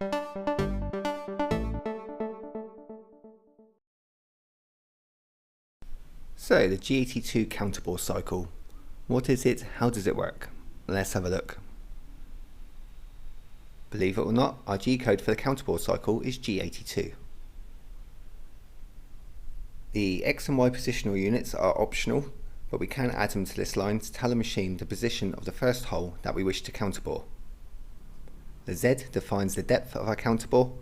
So the G82 counter bore cycle. What is it? How does it work? Let's have a look. Believe it or not, our G code for the counter bore cycle is G82. The X and Y positional units are optional, but we can add them to this line to tell the machine the position of the first hole that we wish to counterbore. The Z defines the depth of our counterbore.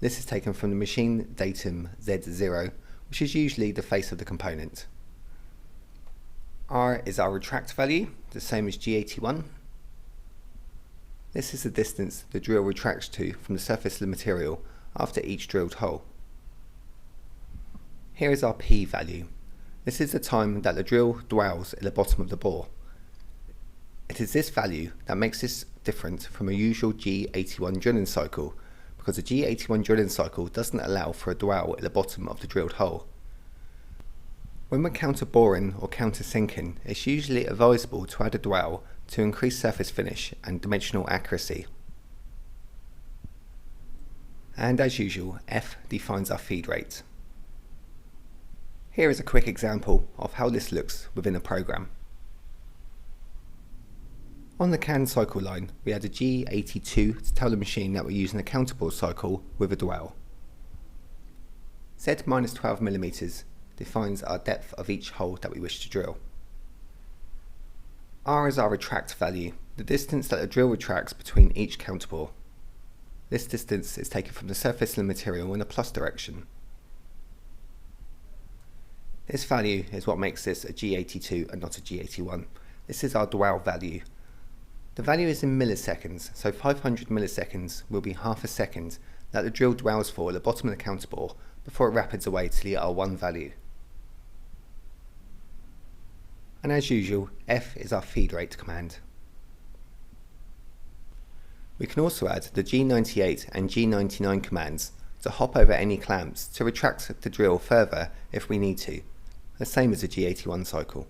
This is taken from the machine datum Z0, which is usually the face of the component. R is our retract value, the same as G81. This is the distance the drill retracts to from the surface of the material after each drilled hole. Here is our P value. This is the time that the drill dwells at the bottom of the bore. It is this value that makes this different from a usual G81 drilling cycle, because a G81 drilling cycle doesn't allow for a dwell at the bottom of the drilled hole. When we're counter boring or counter sinking, it's usually advisable to add a dwell to increase surface finish and dimensional accuracy. And as usual, F defines our feed rate. Here is a quick example of how this looks within a program. On the can cycle line, we add a G82 to tell the machine that we're using a counterbore cycle with a dwell. Z minus 12mm defines our depth of each hole that we wish to drill. R is our retract value, the distance that the drill retracts between each counterbore. This distance is taken from the surface of the material in a plus direction. This value is what makes this a G82 and not a G81. This is our dwell value. The value is in milliseconds, so 500 milliseconds will be half a second that the drill dwells for at the bottom of the counterbore before it rapids away to the R1 value. And as usual, F is our feed rate command. We can also add the G98 and G99 commands to hop over any clamps to retract the drill further if we need to, the same as the G81 cycle.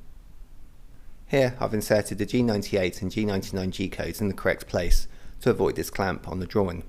Here I've inserted the G98 and G99 G codes in the correct place to avoid this clamp on the drawing.